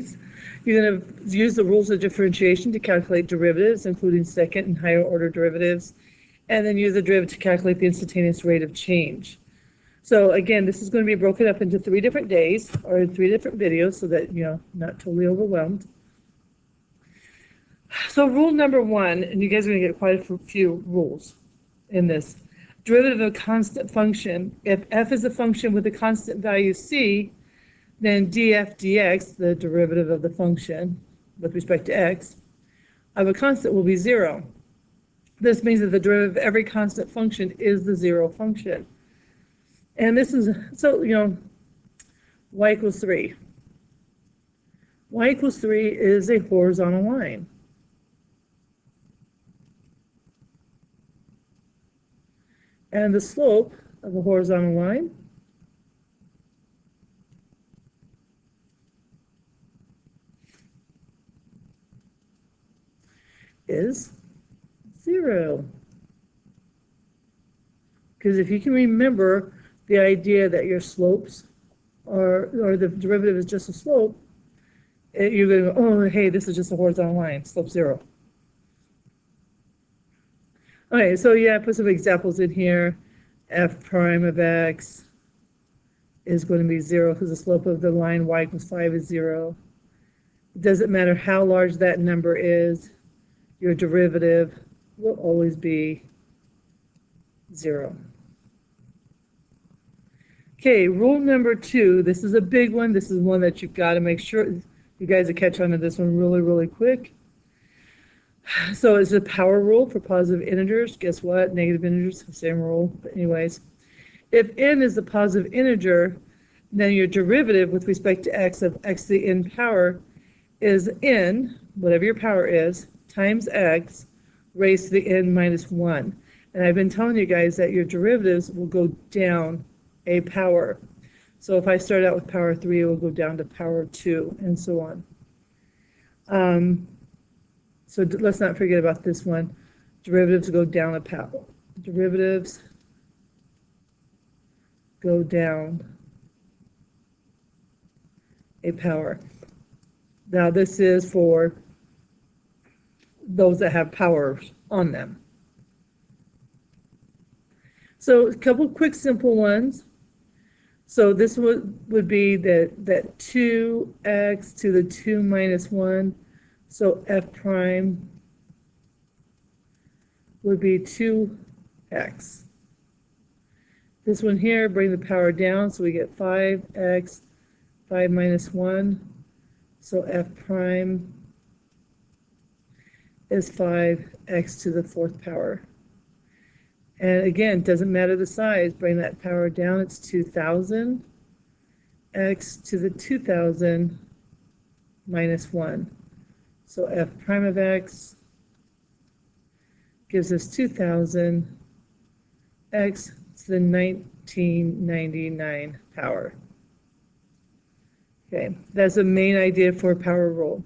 days. You're going to use the rules of differentiation to calculate derivatives, including second and higher order derivatives, and then use the derivative to calculate the instantaneous rate of change. So again, this is going to be broken up into 3 different days or 3 different videos so that, not totally overwhelmed. So rule number 1, and you guys are going to get quite a few rules in this. Derivative of a constant function. If f is a function with a constant value c, then df dx, the derivative of the function with respect to x, of a constant will be 0. This means that the derivative of every constant function is the 0 function. And this is, so, y equals 3. Y equals 3 is a horizontal line. And the slope of a horizontal line is 0. Because if you can remember the idea that your slopes or the derivative is just a slope, you're going to go, oh, hey, this is just a horizontal line, slope 0. Okay, so yeah, I put some examples in here. F prime of x is going to be 0 because the slope of the line y equals 5 is 0. It doesn't matter how large that number is, your derivative will always be 0. Okay, rule number 2, this is a big one. This is one that you've got to make sure you guys will catch on to this one really, really quick. So it's a power rule for positive integers. Guess what? Negative integers, same rule. But anyways, if n is a positive integer, then your derivative with respect to x of x to the n power is n, whatever your power is, times x raised to the n minus 1. And I've been telling you guys that your derivatives will go down a power. So if I start out with power 3, it will go down to power 2, and so on. So let's not forget about this one. Derivatives go down a power. Derivatives go down a power. Now this is for those that have powers on them. So a couple quick simple ones. So this would be that 2x to the 2 minus 1. So f prime would be 2x. This one here, bring the power down, so we get 5x, 5 minus 1. So f prime is 5x to the 4th power. And again, doesn't matter the size, bring that power down, it's 2,000, x to the 2,000 minus 1. So f prime of x gives us 2,000 x to the 1999 power. Okay, that's the main idea for a power rule.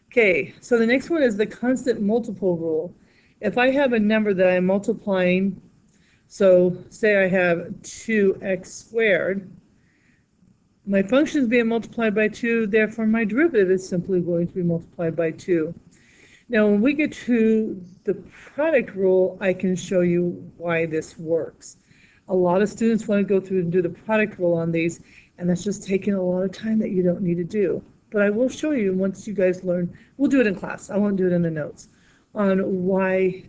Okay, so the next one is the constant multiple rule. If I have a number that I'm multiplying, so say I have 2x squared, my function is being multiplied by 2, therefore my derivative is simply going to be multiplied by 2. Now when we get to the product rule, I can show you why this works. A lot of students want to go through and do the product rule on these, and that's just taking a lot of time that you don't need to do. But I will show you once you guys learn, we'll do it in class, I won't do it in the notes, on why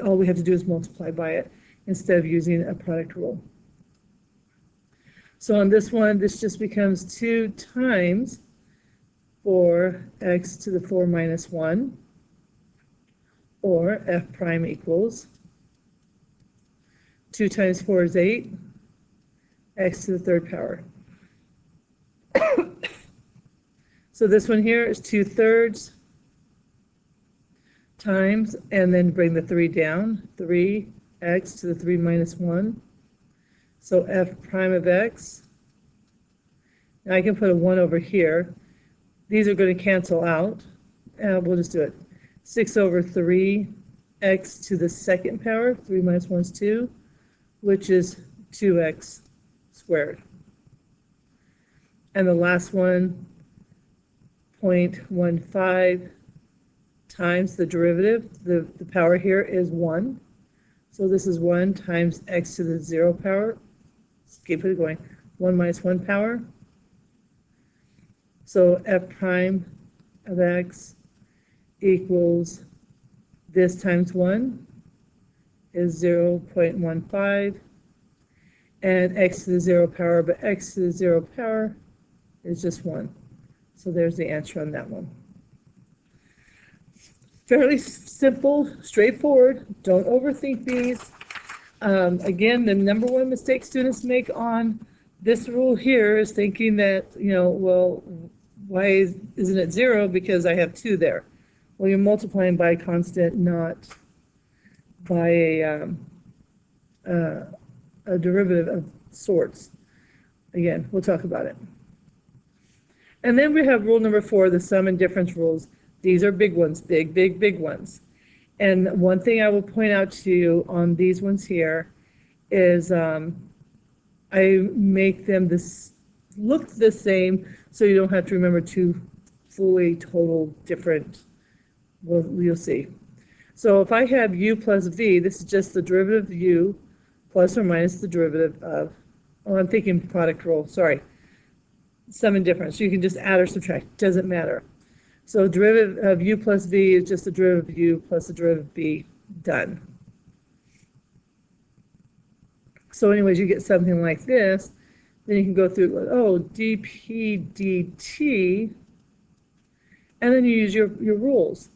all we have to do is multiply by it instead of using a product rule. So on this one, this just becomes 2 times 4x to the 4 minus 1, or f prime equals 2 times 4 is 8, x to the 3rd power. So this one here is 2/3 times, and then bring the 3 down, 3x to the 3 minus 1. So f prime of x, now I can put a 1 over here. These are going to cancel out, and we'll just do it. 6 over 3 x to the 2nd power, 3 minus 1 is 2, which is 2x squared. And the last one 0.15 times the derivative. The power here is 1. So this is 1 times x to the 0 power. Let's keep it going. 1 minus 1 power. So f prime of x equals this times 1 is 0.15, and x to the 0 power, but x to the 0 power is just 1. So there's the answer on that one. Fairly simple, straightforward. Don't overthink these. Again, the number one mistake students make on this rule here is thinking that, well, why isn't it 0? Because I have 2 there. Well, you're multiplying by a constant, not by a derivative of sorts. Again, we'll talk about it. And then we have rule number 4, the sum and difference rules. These are big ones, big ones. And one thing I will point out to you on these ones here is I make them look the same so you don't have to remember 2 fully total different, well, you'll see. So if I have u plus v, this is just the derivative of u plus or minus the derivative of, I'm thinking product rule, sorry, sum and difference. You can just add or subtract, doesn't matter. So derivative of u plus v is just the derivative of u plus the derivative of v, done. So anyways, you get something like this, then you can go through, oh, dp dt, and then you use your rules.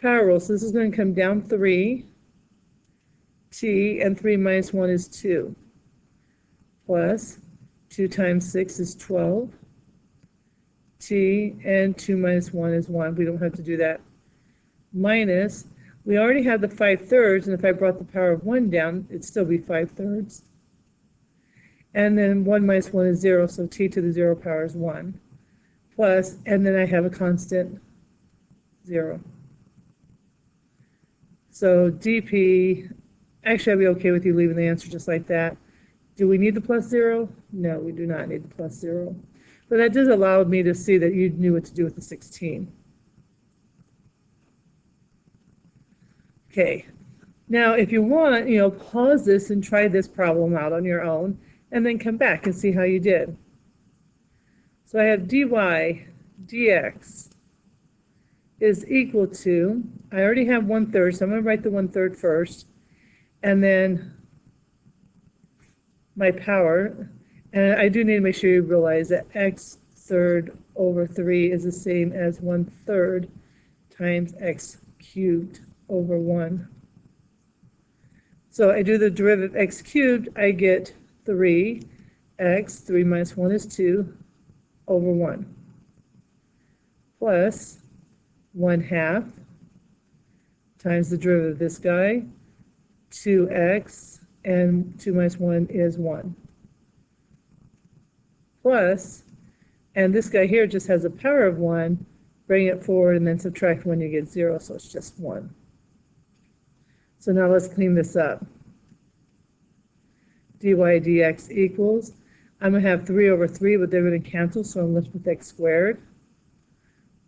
Power rule, so this is going to come down 3, t, and 3 minus 1 is 2, plus 2 times 6 is 12, t, and 2 minus 1 is 1. We don't have to do that. Minus, we already have the 5/3, and if I brought the power of 1 down, it'd still be 5/3. And then 1 minus 1 is 0, so t to the 0 power is 1. Plus, and then I have a constant 0. So dp, actually I'd be okay with you leaving the answer just like that. Do we need the plus 0? No, we do not need the plus 0. But that does allow me to see that you knew what to do with the 16. Okay, now if you want, pause this and try this problem out on your own, and then come back and see how you did. So I have dy dx is equal to, I already have 1/3, so I'm going to write the 1/3 first, and then my power, and I do need to make sure you realize that x third over 3 is the same as 1/3 times x cubed over 1. So I do the derivative of x cubed, I get 3x, 3 minus 1 is 2, over 1, plus 1/2 times the derivative of this guy, 2x, and 2 minus 1 is 1. Plus, and this guy here just has a power of 1, bring it forward and then subtract 1, you get 0, so it's just 1. So now let's clean this up. dy dx equals, I'm going to have 3 over 3, but they're going to cancel, so I'm left with x squared,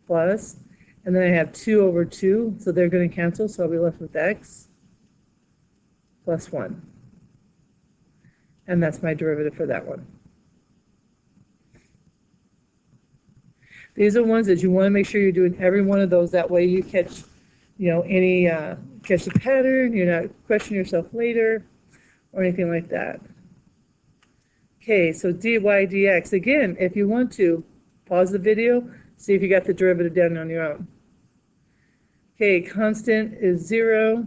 plus, and then I have 2 over 2, so they're going to cancel, so I'll be left with x plus 1. And that's my derivative for that one. These are ones that you want to make sure you're doing every one of those. That way you catch, catch the pattern. You're not questioning yourself later or anything like that. Okay, so dy dx. Again, if you want to, pause the video, see if you got the derivative down on your own. Okay, constant is 0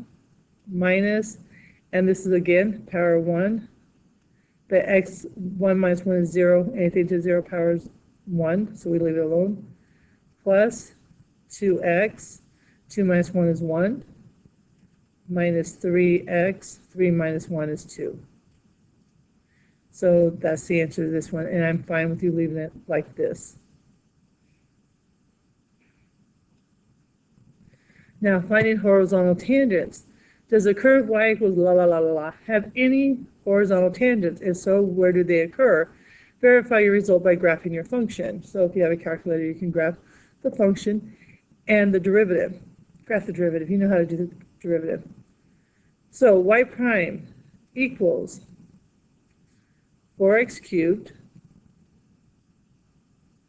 minus, and this is again power 1. The x, 1 minus 1 is 0. Anything to 0 power is 1, so we leave it alone. Plus 2x, 2 minus 1 is 1. Minus 3x, 3 minus 1 is 2. So that's the answer to this one, and I'm fine with you leaving it like this. Now, finding horizontal tangents. Does a curve y equals la la la la la have any horizontal tangents? If so, where do they occur? Verify your result by graphing your function. So if you have a calculator, you can graph the function, and the derivative. Graph the derivative. You know how to do the derivative. So y prime equals 4x cubed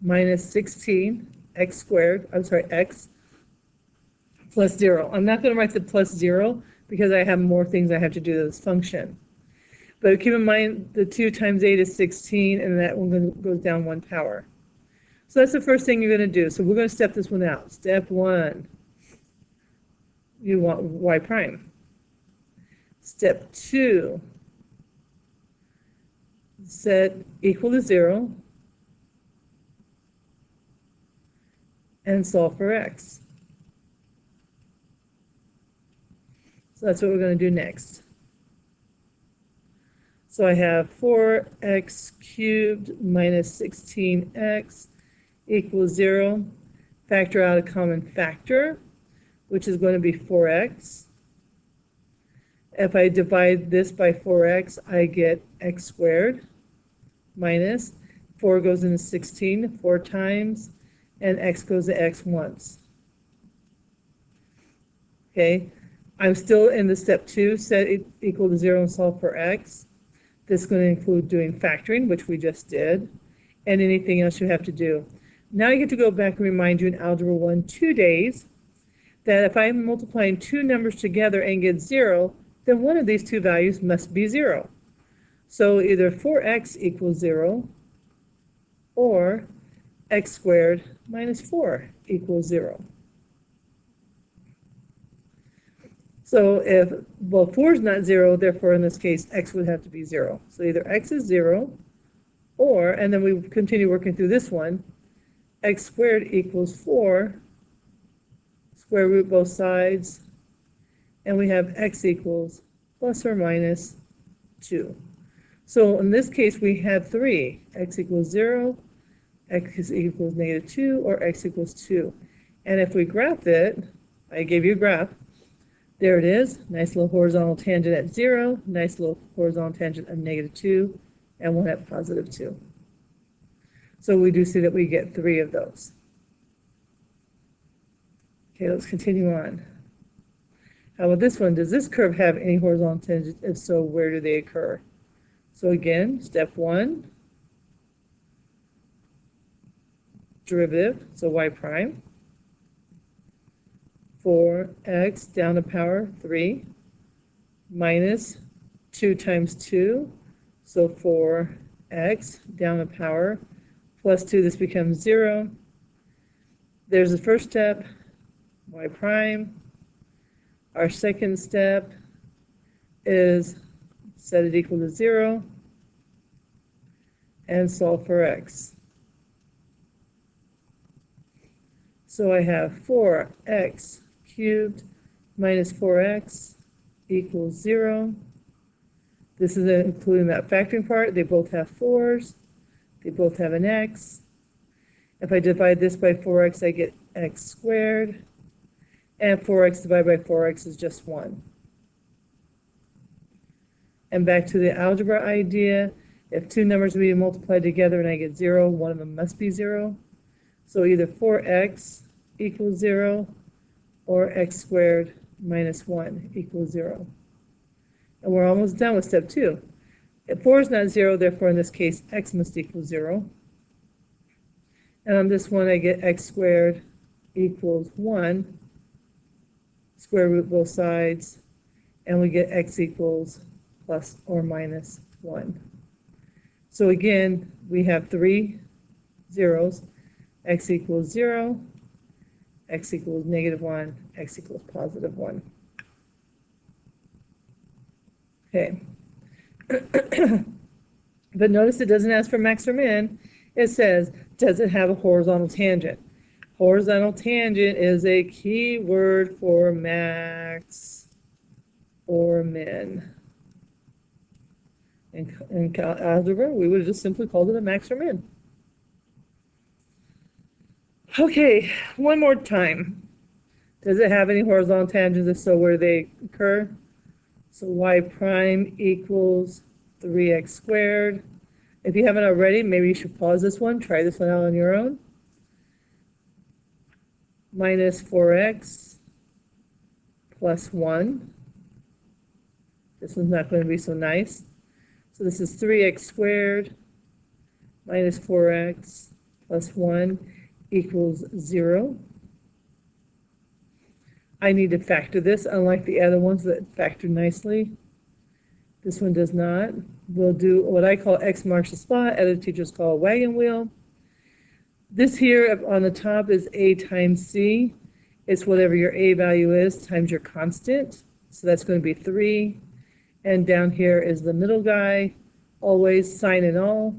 minus 16x squared, x plus 0. I'm not going to write the plus 0 because I have more things I have to do to this function. But keep in mind the 2 times 8 is 16, and that one goes down 1 power. So that's the first thing you're going to do. So we're going to step this one out. Step 1, you want y prime. Step 2, set equal to 0 and solve for x. So that's what we're going to do next. So I have 4x cubed minus 16x equals 0. Factor out a common factor, which is going to be 4x. If I divide this by 4x, I get x squared minus 4 goes into 16 4 times, and x goes to x once. Okay, I'm still in the step 2, set it equal to 0 and solve for x. This is going to include doing factoring, which we just did, and anything else you have to do. Now you get to go back and remind you in Algebra 1 2 days that if I'm multiplying two numbers together and get 0, then one of these two values must be 0. So either 4x equals 0 or x squared minus 4 equals 0. So if, well, 4 is not 0, therefore in this case x would have to be 0. So either x is 0 or, and then we continue working through this one, x squared equals 4, square root both sides, and we have x equals plus or minus 2. So in this case we have 3, x equals 0, x equals negative 2, or x equals 2. And if we graph it, I gave you a graph, there it is, nice little horizontal tangent at 0, nice little horizontal tangent at negative 2, and one at positive 2. So we do see that we get 3 of those. Okay, let's continue on. How about this one? Does this curve have any horizontal tangents? If so, where do they occur? So again, step 1, derivative, so y prime, 4x down to power 3 minus 2 times 2, so 4x down to power plus 2, this becomes 0. There's the first step, y prime. Our second step is set it equal to 0 and solve for x. So I have 4x cubed minus 4x equals 0. This is including that factoring part. They both have 4s. They both have an x. If I divide this by 4x, I get x squared. And 4x divided by 4x is just 1. And back to the algebra idea, if two numbers are being multiplied together and I get 0, one of them must be 0. So either 4x equals 0 or x squared minus 1 equals 0. And we're almost done with step 2. If 4 is not 0, therefore in this case x must equal 0. And on this one I get x squared equals 1, square root both sides, and we get x equals plus or minus 1. So again, we have 3 zeros, x equals 0, x equals negative 1, x equals positive 1. Okay. But notice it doesn't ask for max or min. It says, does it have a horizontal tangent? Horizontal tangent is a key word for max or min. In algebra, we would have just simply called it a max or min. Okay, one more time. Does it have any horizontal tangents? If so, where do they occur? So y prime equals 3x squared. If you haven't already, maybe you should pause this one, try this one out on your own. minus 4x plus 1. This one's not going to be so nice. So this is 3x squared minus 4x plus 1 equals 0. I need to factor this, unlike the other ones that factor nicely. This one does not. We'll do what I call X marks the spot, other teachers call a wagon wheel. This here on the top is A times C. It's whatever your A value is times your constant. So that's going to be 3. And down here is the middle guy, always sign and all,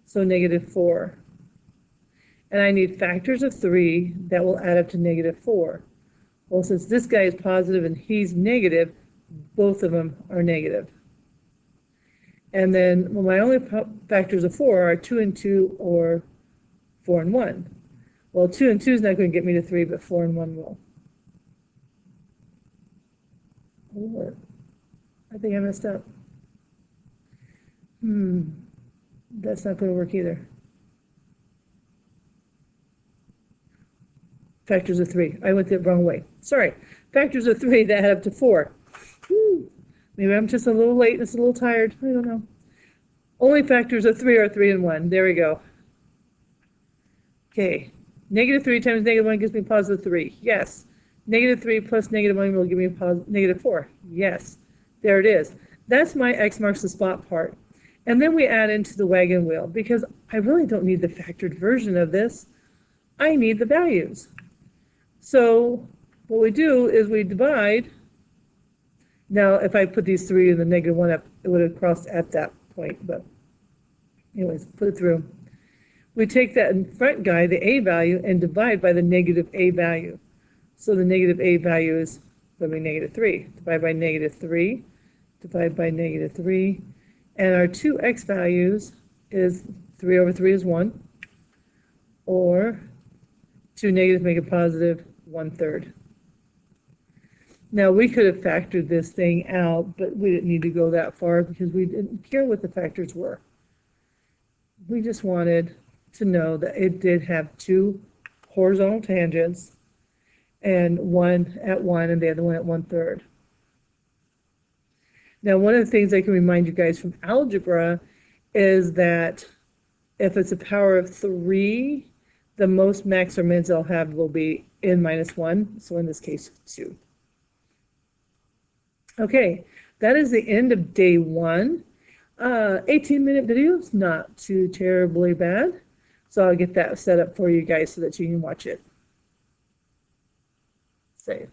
so negative 4. And I need factors of 3 that will add up to negative 4. Well, since this guy is positive and he's negative, both of them are negative. And then well, my only factors of 4 are 2 and 2 or 4 and 1. Well, 2 and 2 is not going to get me to 3, but 4 and 1 will. Oh, I think I messed up. That's not going to work either. Factors of 3. I went the wrong way. Sorry. Factors of 3 that add up to 4. Maybe I'm just a little late and it's a little tired. I don't know. Only factors of 3 are 3 and 1. There we go. Okay. Negative 3 times negative 1 gives me positive 3. Yes. Negative 3 plus negative 1 will give me negative 4. Yes. There it is. That's my X marks the spot part. And then we add into the wagon wheel because I really don't need the factored version of this. I need the values. So what we do is we divide. Now, if I put these 3 and the negative 1 up, it would have crossed at that point. But anyways, put it through. We take that in front guy, the A value, and divide by the negative A value. So the negative A value is going to be negative 3. Divide by negative 3. Divide by negative 3. And our two X values is 3 over 3 is 1. Or 2 negatives make a positive 1/3. Now we could have factored this thing out, but we didn't need to go that far because we didn't care what the factors were. We just wanted to know that it did have 2 horizontal tangents and one at 1 and the other one at 1/3. Now one of the things I can remind you guys from algebra is that if it's a power of 3, the most max or mins I'll have will be n minus 1, so in this case 2. Okay, that is the end of day 1. 18-minute video is not too terribly bad, so I'll get that set up for you guys so that you can watch it. Save.